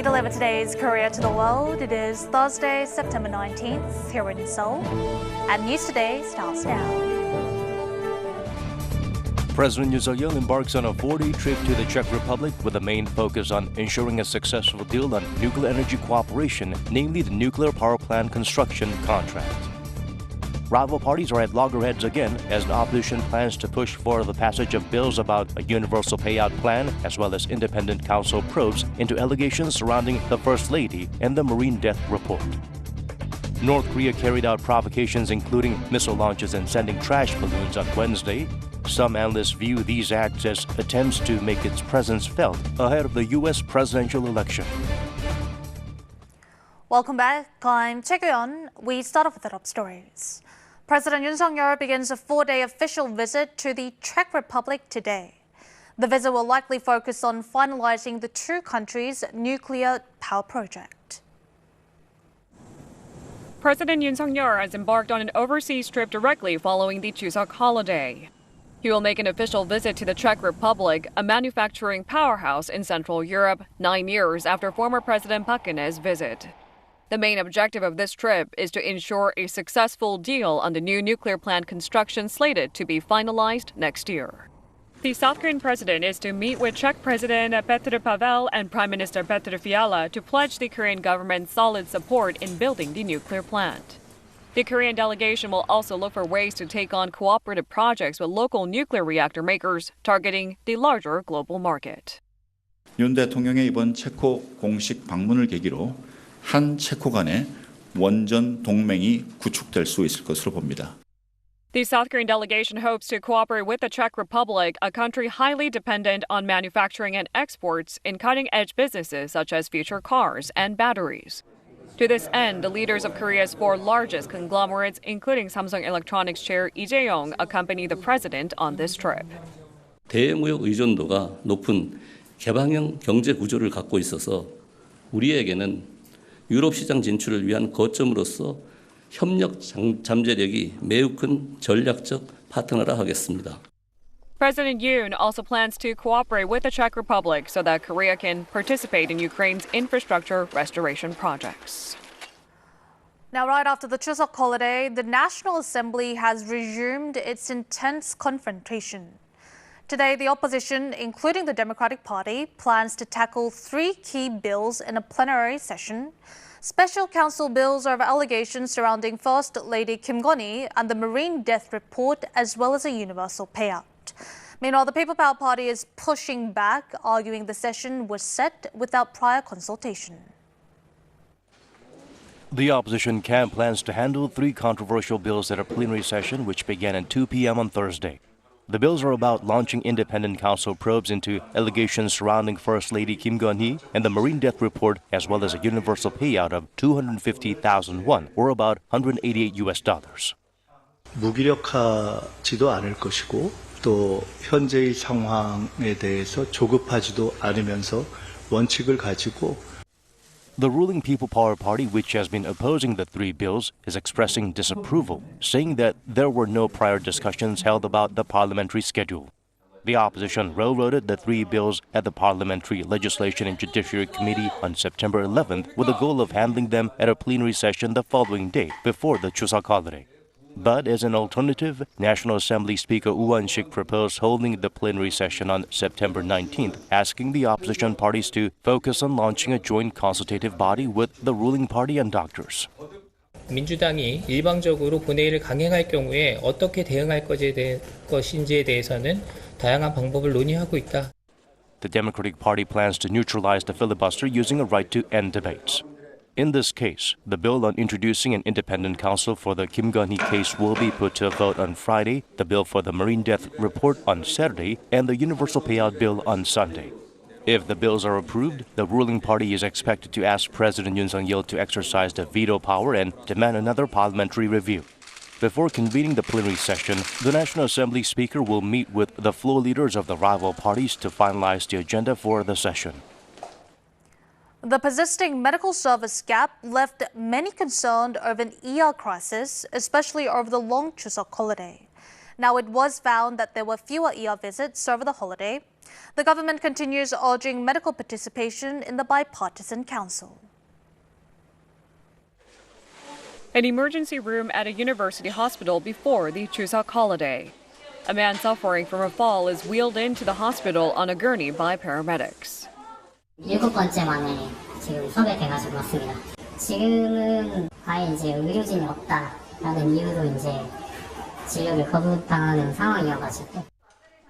deliver today's Korea to the world. It is Thursday, September 19th, here in Seoul. And News Today starts now. President Yunwon embarks on a 4-day trip to the Czech Republic with a main focus on ensuring a successful deal on nuclear energy cooperation, namely the nuclear power plant construction contract. Rival parties are at loggerheads again as the opposition plans to push for the passage of bills about a universal payout plan, as well as independent counsel probes into allegations surrounding the First Lady and the marine death report. North Korea carried out provocations including missile launches and sending trash balloons on Wednesday. Some analysts view these acts as attempts to make its presence felt ahead of the U.S. presidential election. Welcome back. I'm Chae-yeon. We start off with the top stories. President Yoon Suk-yeol begins a 4-day official visit to the Czech Republic today. The visit will likely focus on finalizing the two countries' nuclear power project. President Yoon Suk-yeol has embarked on an overseas trip directly following the Chuseok holiday. He will make an official visit to the Czech Republic, a manufacturing powerhouse in Central Europe, 9 years after former President Park Geun-hye's visit. The main objective of this trip is to ensure a successful deal on the new nuclear plant construction slated to be finalized next year. The South Korean president is to meet with Czech President Petr Pavel and Prime Minister Petr Fiala to pledge the Korean government's solid support in building the nuclear plant. The Korean delegation will also look for ways to take on cooperative projects with local nuclear reactor makers, targeting the larger global market. 윤 대통령의 이번 체코 공식 방문을 계기로 한 체코 간의 원전 동맹이 구축될 수 있을 것으로 봅니다. The South Korean delegation hopes to cooperate with the Czech Republic, a country highly dependent on manufacturing and exports in cutting-edge businesses such as future cars and batteries. To this end, the leaders of Korea's 4 largest conglomerates, including Samsung Electronics chair Lee Jae-yong, accompany the president on this trip. 대무역 의존도가 높은 개방형 경제 구조를 갖고 있어서 우리에게는 유럽 시장 진출을 위한 거점으로서 협력 잠재력이 매우 큰 전략적 파트너라 하겠습니다. President Yoon also plans to cooperate with the Czech Republic so that Korea can participate in Ukraine's infrastructure restoration projects. Now, right after the Chuseok holiday, the National Assembly has resumed its intense confrontation. Today, the opposition, including the Democratic Party, plans to tackle 3 key bills in a plenary session. Special counsel bills over allegations surrounding First Lady Kim Gun-hee and the marine death report, as well as a universal payout. Meanwhile, the People Power Party is pushing back, arguing the session was set without prior consultation. The opposition camp plans to handle 3 controversial bills at a plenary session which began at 2 p.m. on Thursday. The bills are about launching independent counsel probes into allegations surrounding First Lady Kim Gun-hee and the marine death report, as well as a universal payout of 250,000 won, or about $188. 무기력하지도 않을 것이고 또 현재의 상황에 대해서 조급하지도 않으면서 원칙을 가지고 The ruling People Power Party, which has been opposing the 3 bills, is expressing disapproval, saying that there were no prior discussions held about the parliamentary schedule. The opposition railroaded the 3 bills at the Parliamentary Legislation and Judiciary Committee on September 11th with the goal of handling them at a plenary session the following day before the Chuseok holiday. But as an alternative, National Assembly Speaker Woo Won-sik proposed holding the plenary session on September 19th, asking the opposition parties to focus on launching a joint consultative body with the ruling party and doctors. 민주당이 일방적으로 본회의를 강행할 경우에 어떻게 대응할 것인지에 대해서는 다양한 방법을 논의하고 있다. The Democratic Party plans to neutralize the filibuster using a right to end debates. In this case, the bill on introducing an independent counsel for the Kim Gun-hee case will be put to a vote on Friday, the bill for the marine death report on Saturday, and the universal payout bill on Sunday. If the bills are approved, the ruling party is expected to ask President Yoon Suk-yeol to exercise the veto power and demand another parliamentary review. Before convening the plenary session, the National Assembly Speaker will meet with the floor leaders of the rival parties to finalize the agenda for the session. The persisting medical service gap left many concerned over an ER crisis, especially over the long Chuseok holiday. Now, it was found that there were fewer ER visits over the holiday. The government continues urging medical participation in the bipartisan council. An emergency room at a university hospital before the Chuseok holiday. A man suffering from a fall is wheeled into the hospital on a gurney by paramedics. 7번째 만에 지금 섭외돼가지고 왔습니다. 지금은 아예 이제 의료진이 없다라는 이유로 이제 진료를 거부당하는 상황이어가지고.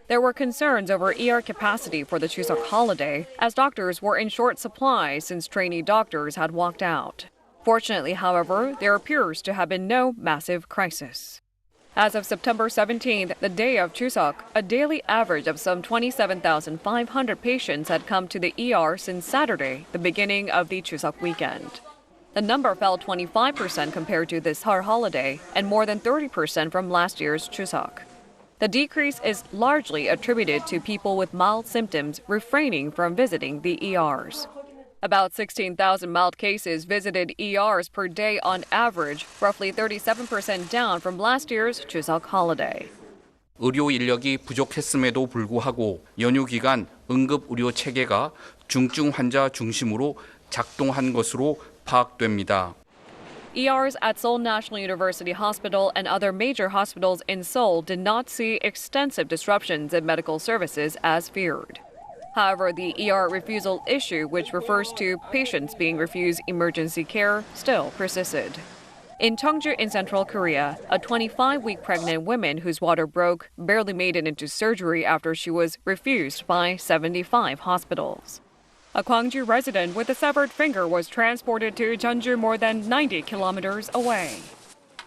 There were concerns over ER capacity for the Chuseok holiday, as doctors were in short supply since trainee doctors had walked out. Fortunately, however, there appears to have been no massive crisis. As of September 17th, the day of Chuseok, a daily average of some 27,500 patients had come to the ER since Saturday, the beginning of the Chuseok weekend. The number fell 25% compared to this holiday and more than 30% from last year's Chuseok. The decrease is largely attributed to people with mild symptoms refraining from visiting the ERs. About 16,000 mild cases visited ERs per day on average, roughly 37% down from last year's Chuseok holiday. 의료 인력이 부족했음에도 불구하고 연휴 기간 응급 의료 체계가 중증 환자 중심으로 작동한 것으로 파악됩니다. ERs at Seoul National University Hospital and other major hospitals in Seoul did not see extensive disruptions in medical services as feared. However, the ER refusal issue, which refers to patients being refused emergency care, still persisted. In Cheongju in Central Korea, a 25-week pregnant woman whose water broke barely made it into surgery after she was refused by 75 hospitals. A Gwangju resident with a severed finger was transported to Jeonju more than 90 kilometers away.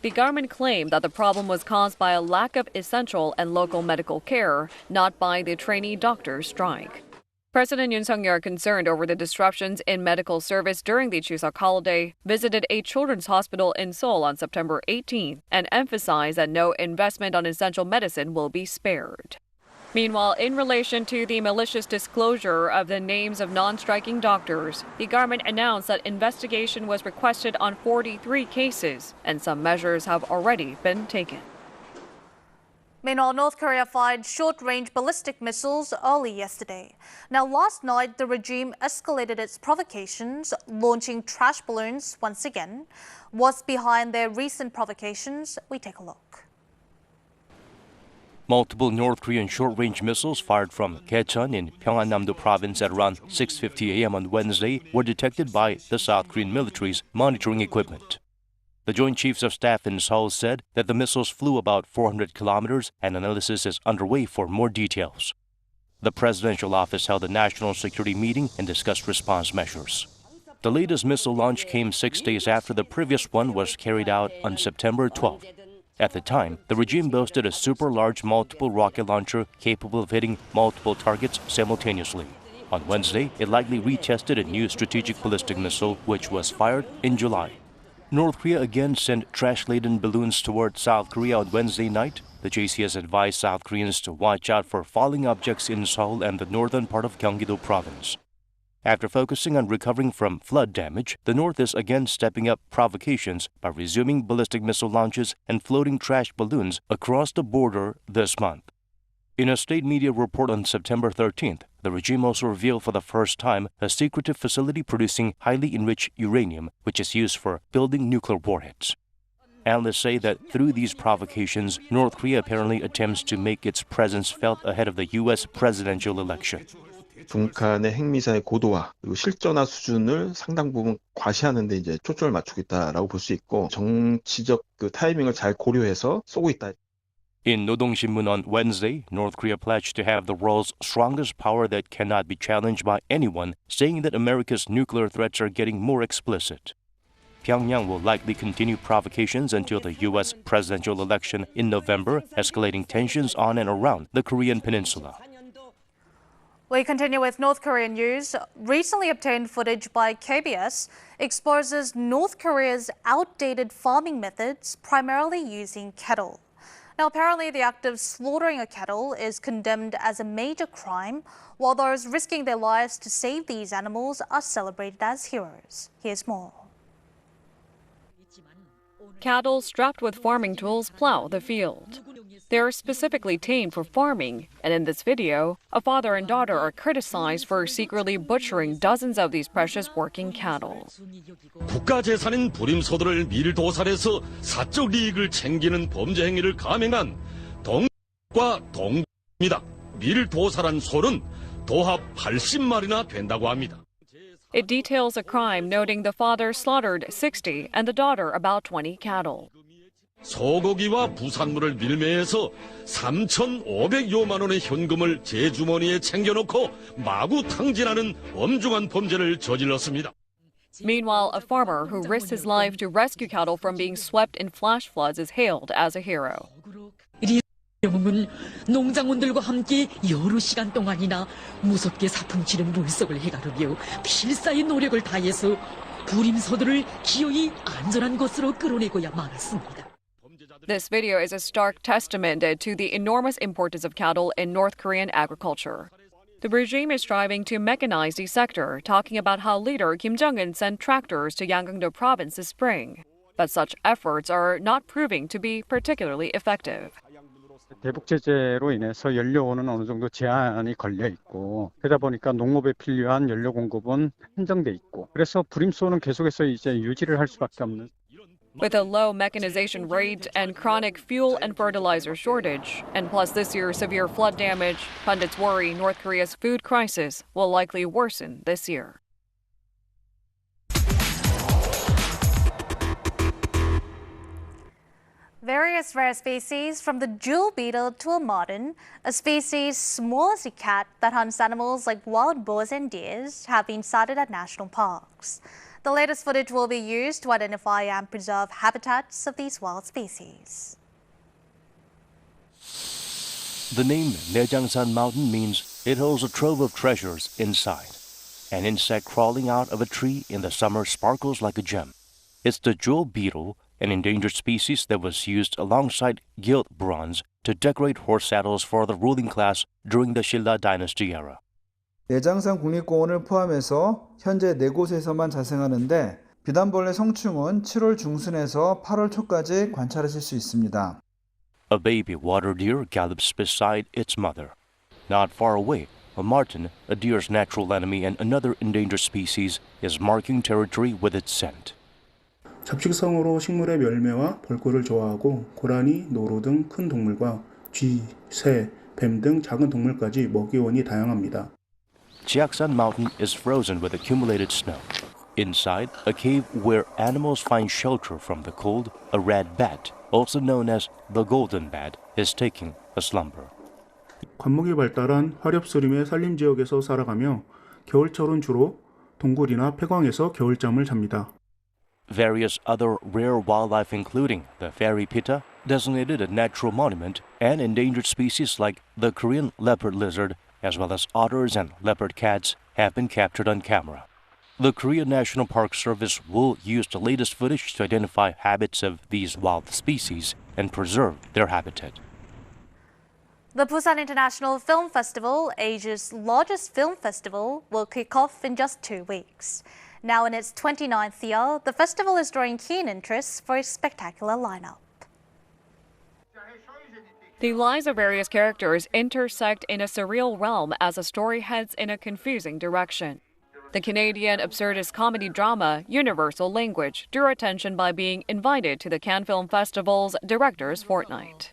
The government claimed that the problem was caused by a lack of essential and local medical care, not by the trainee doctors' strike. President Yoon Suk-yeol, concerned over the disruptions in medical service during the Chuseok holiday, visited a children's hospital in Seoul on September 18th and emphasized that no investment on essential medicine will be spared. Meanwhile, in relation to the malicious disclosure of the names of non-striking doctors, the government announced that investigation was requested on 43 cases, and some measures have already been taken. Meanwhile, North Korea fired short-range ballistic missiles early yesterday. Now, last night, the regime escalated its provocations, launching trash balloons once again. What's behind their recent provocations? We take a look. Multiple North Korean short-range missiles fired from Gyecheon in Pyeongan-namdo province at around 6:50 a.m. on Wednesday were detected by the South Korean military's monitoring equipment. The Joint Chiefs of Staff in Seoul said that the missiles flew about 400 kilometers and analysis is underway for more details. The presidential office held a national security meeting and discussed response measures. The latest missile launch came 6 days after the previous one was carried out on September 12th. At the time, the regime boasted a super-large multiple rocket launcher capable of hitting multiple targets simultaneously. On Wednesday, it likely retested a new strategic ballistic missile, which was fired in July. North Korea again sent trash-laden balloons toward South Korea on Wednesday night. The JCS advised South Koreans to watch out for falling objects in Seoul and the northern part of Gyeonggi-do province. After focusing on recovering from flood damage, the North is again stepping up provocations by resuming ballistic missile launches and floating trash balloons across the border this month. In a state media report on September 13th, the regime also revealed for the first time a secretive facility producing highly enriched uranium, which is used for building nuclear warheads. Analysts say that through these provocations, North Korea apparently attempts to make its presence felt ahead of the U.S. presidential election. 북한의 핵미사일 고도화 그리고 실전화 수준을 상당 부분 과시하는 데 이제 초점을 맞추고 있다라고 볼 수 있고 정치적 그 타이밍을 잘 고려해서 쏘고 있다. In Nodongshinmun on Wednesday, North Korea pledged to have the world's strongest power that cannot be challenged by anyone, saying that America's nuclear threats are getting more explicit. Pyongyang will likely continue provocations until the U.S. presidential election in November, escalating tensions on and around the Korean peninsula. We continue with North Korean news. Recently obtained footage by KBS exposes North Korea's outdated farming methods, primarily using cattle. Now, apparently, the act of slaughtering a cattle is condemned as a major crime, while those risking their lives to save these animals are celebrated as heroes. Here's more. Cattle strapped with farming tools plow the field. They are specifically tamed for farming, and in this video, a father and daughter are criticized for secretly butchering dozens of these precious working cattle. 국가 재산인 부림소들을 밀도살해서 사적 이익을 챙기는 범죄 행위를 감행한 동과 동입니다. 밀도살한 소는 도합 80마리나 된다고 합니다. It details a crime noting the father slaughtered 60 and the daughter about 20 cattle. 소고기와 부산물을 밀매해서 3,500여만 원의 현금을 제 주머니에 챙겨놓고 마구 탕진하는 엄중한 범죄를 저질렀습니다. Meanwhile, a farmer who risked his life to rescue cattle from being swept in flash floods is hailed as a hero. 영웅은 농장원들과 함께 여러 시간 동안이나 무섭게 사풍치는 물속을 헤가르며 필사의 노력을 다해서 부림소들을 기어이 안전한 곳으로 끌어내고야 말았습니다. This video is a stark testament to the enormous importance of cattle in North Korean agriculture. The regime is striving to mechanize the sector, talking about how leader Kim Jong-un sent tractors to Yanggangdo province this spring. But such efforts are not proving to be particularly effective. 대북 제재로 인해서 연료는 어느 정도 제한이 걸려 있고 그러다 보니까 농업에 필요한 연료 공급은 한정돼 있고 그래서 부림소는 계속해서 이제 유지를 할 수밖에 없는. With a low mechanization rate and chronic fuel and fertilizer shortage, and plus this year's severe flood damage, pundits worry North Korea's food crisis will likely worsen this year. Various rare species, from the jewel beetle to a marten, a species small as a cat that hunts animals like wild boars and deers, have been sighted at national parks. The latest footage will be used to identify and preserve habitats of these wild species. The name Nejangsan Mountain means it holds a trove of treasures inside. An insect crawling out of a tree in the summer sparkles like a gem. It's the jewel beetle, an endangered species that was used alongside gilt bronze to decorate horse saddles for the ruling class during the Shilla dynasty era. 내장산 국립공원을 포함해서 현재 4곳에서만 자생하는데 비단벌레 성충은 7월 중순에서 8월 초까지 관찰하실 수 있습니다. A baby water deer gallops beside its mother. Not far away, a marten, a deer's natural enemy and another endangered species, is marking territory with its scent. 잡식성으로 식물의 열매와 벌꿀을 좋아하고 고라니, 노루 등 큰 동물과 쥐, 새, 뱀 등 작은 동물까지 먹이원이 다양합니다. Jiaksan Mountain is frozen with accumulated snow. Inside, a cave where animals find shelter from the cold, a red bat, also known as the golden bat, is taking a slumber. 관목이 발달한 화렵수림의 산림지역에서 살아가며 겨울철은 주로 동굴이나 폐광에서 겨울잠을 잡니다. Various other rare wildlife including the fairy pitta, designated a natural monument, and endangered species like the Korean leopard lizard, as well as otters and leopard cats, have been captured on camera. The Korean National Park Service will use the latest footage to identify habits of these wild species and preserve their habitat. The Busan International Film Festival, Asia's largest film festival, will kick off in just 2 weeks. Now in its 29th year, the festival is drawing keen interest for a spectacular lineup. The lives of various characters intersect in a surreal realm as the story heads in a confusing direction. The Canadian absurdist comedy drama Universal Language drew attention by being invited to the Cannes Film Festival's Directors Fortnight.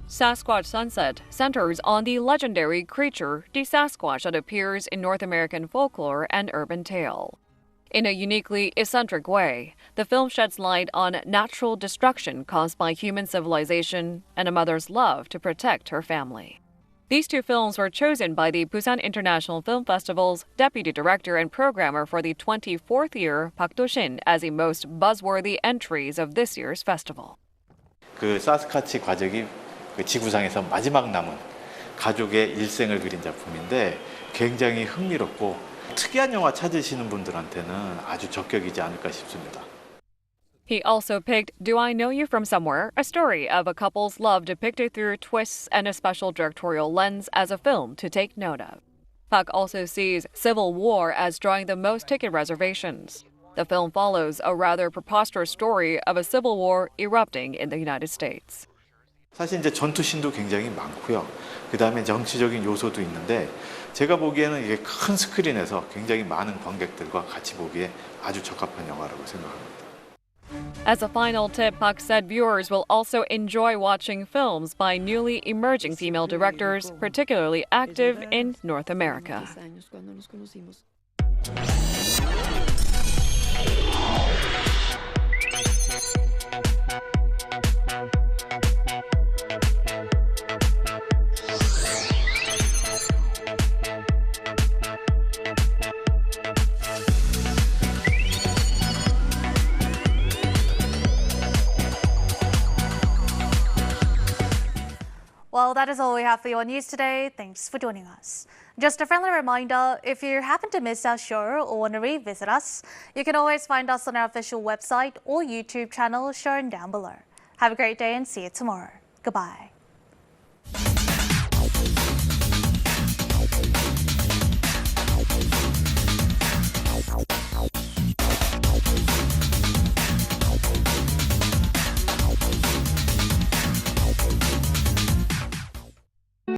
Sasquatch Sunset centers on the legendary creature, the Sasquatch, that appears in North American folklore and urban tale. In a uniquely eccentric way, the film sheds light on natural destruction caused by human civilization and a mother's love to protect her family. These 2 films were chosen by the Busan International Film Festival's deputy director and programmer for the 24th year, Park Do-shin, as the most buzzworthy entries of this year's festival. 그 사스카치 가족이 그 지구상에서 마지막 남은 가족의 일생을 그린 작품인데 굉장히 흥미롭고 특이한 영화 찾으시는 분들한테는 아주 적격이지 않을까 싶습니다. He also picked Do I Know You From Somewhere, a story of a couple's love depicted through twists and a special directorial lens as a film to take note of. Park also sees Civil War as drawing the most ticket reservations. The film follows a rather preposterous story of a civil war erupting in the United States. 사실 이제 전투신도 굉장히 많고요. 그 다음에 정치적인 요소도 있는데 제가 보기에는 이게 큰 스크린에서 굉장히 많은 관객들과 같이 보기에 아주 적합한 영화라고 생각합니다. As a final tip, Park said viewers will also enjoy watching films by newly emerging female directors, particularly active in North America. Well, that is all we have for your news today. Thanks for joining us. Just a friendly reminder, if you happen to miss our show or want to revisit us, you can always find us on our official website or YouTube channel shown down below. Have a great day and see you tomorrow. Goodbye.